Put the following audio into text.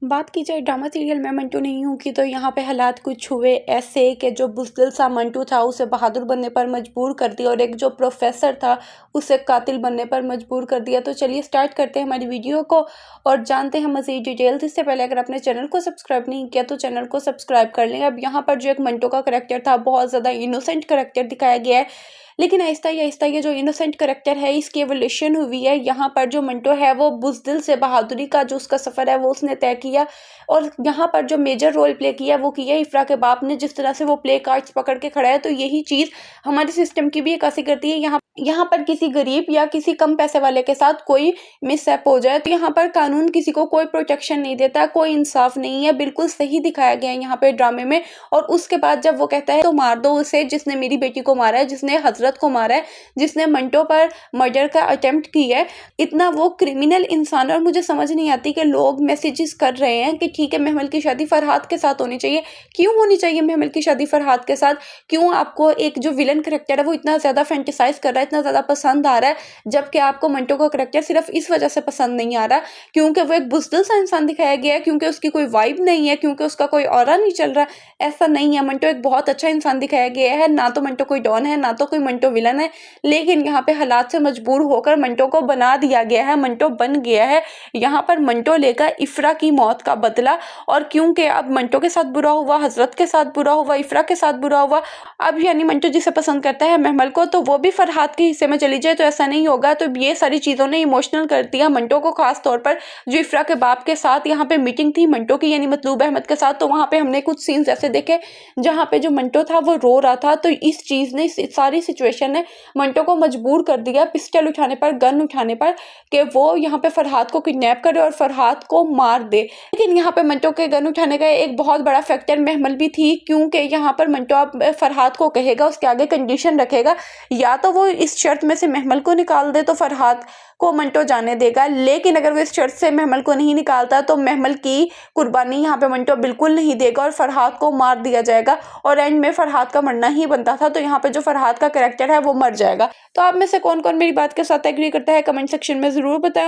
बात की जाए ड्रामा सीरियल में मंटू नहीं हूँ की तो यहाँ पे हालात कुछ हुए ऐसे कि जो बुज़दिल सा मंटू था उसे बहादुर बनने पर मजबूर कर दिया और एक जो प्रोफेसर था उसे कातिल बनने पर मजबूर कर दिया। तो चलिए स्टार्ट करते हैं हमारी वीडियो को और जानते हैं मज़ीद डिटेल्स। इससे पहले अगर आपने चैनल को सब्सक्राइब नहीं किया तो चैनल को सब्सक्राइब कर लें। अब यहाँ पर जो एक मंटू का करैक्टर था बहुत ज़्यादा इनोसेंट करैक्टर दिखाया गया है, लेकिन आहिस्ता ये जो इनोसेंट करैक्टर है इसकी एवोल्यूशन हुई है। यहाँ पर जो मंटो है वो बुज़दिल से बहादुरी का जो उसका सफ़र है वो उसने तय किया और यहाँ पर जो मेजर रोल प्ले किया वो किया इफ़रा के बाप ने। जिस तरह से वो प्ले कार्ड्स पकड़ के खड़ा है तो यही चीज़ हमारे सिस्टम की भी अक्सी करती है। यहाँ पर किसी गरीब या किसी कम पैसे वाले के साथ कोई मिसहैप हो जाए तो यहाँ पर कानून किसी को कोई प्रोटेक्शन नहीं देता, कोई इंसाफ नहीं है। बिल्कुल सही दिखाया गया है यहाँ पे ड्रामे में। और उसके बाद जब वो कहता है तो मार दो उसे जिसने मेरी बेटी को मारा है, जिसने हजरत को मारा है, जिसने मंटो पर मर्डर का अटेम्प्ट किया है, इतना वो क्रिमिनल इंसान है। और मुझे समझ नहीं आती कि लोग मैसेजेस कर रहे हैं कि ठीक है महमल की शादी फरहाद के साथ होनी चाहिए। क्यों होनी चाहिए महमल की शादी फरहाद के साथ? क्यों आपको एक जो विलन करेक्टर है वो इतना ज़्यादा फैंटिसाइज कर रहा है, इतना ज़्यादा पसंद आ रहा है, जबकि आपको मंटो का करेक्टर सिर्फ इस वजह से पसंद नहीं आ रहा क्योंकि वो एक बुज़दिल सा इंसान दिखाया गया है, क्योंकि उसकी कोई वाइब नहीं है, क्योंकि उसका कोई ऑरा नहीं चल रहा। ऐसा नहीं है, मंटो एक बहुत अच्छा इंसान दिखाया गया है। ना तो मंटो कोई डॉन है, ना तो कोई मंटो विलन है, लेकिन यहाँ पे हालात से मजबूर होकर मंटो को बना दिया गया है। मंटो बन गया है। यहाँ पर मंटो लेकर इफ़रा की मौत का बदला। और क्योंकि अब मंटो के साथ बुरा हुआ, हजरत के साथ बुरा हुआ, इफ़रा के साथ बुरा हुआ, अब यानी मंटो जिसे पसंद करता है महमल को तो वो भी फरहाद के हिस्से में चली जाए तो ऐसा नहीं होगा। तो ये सारी चीज़ों ने इमोशनल कर दिया मंटो को, खास तौर पर जो इफ़रा के बाप के साथ यहाँ पे मीटिंग थी मंटो की यानी मतलूब अहमद के साथ। तो वहाँ पे हमने कुछ सीन्स ऐसे देखे जहाँ पे जो मंटो था वो रो रहा था। तो इस चीज़ ने, इस सारी सिचुएशन ने मंटो को मजबूर कर दिया पिस्टल उठाने पर, गन उठाने पर, कि वो यहाँ पे फरहाद को किडनैप करे और फरहाद को मार दे। लेकिन यहाँ पे मंटो के गन उठाने का एक बहुत बड़ा फैक्टर महमल भी थी, क्योंकि यहाँ पर मंटो अब फरहाद को कहेगा, उसके आगे कंडीशन रखेगा, या तो वो इस शर्त में से महमल को निकाल दे तो फरहाद को मंटो जाने देगा। लेकिन अगर वो इस शर्त से महमल को नहीं निकालता तो महमल की कुर्बानी यहाँ पे मंटो बिल्कुल नहीं देगा और फरहाद को मार दिया जाएगा। और एंड में फरहाद का मरना ही बनता था, तो यहाँ पे जो फरहाद का कैरेक्टर है वो मर जाएगा। तो आप में से कौन कौन मेरी बात के साथ एग्री करता है कमेंट सेक्शन में ज़रूर बताएं।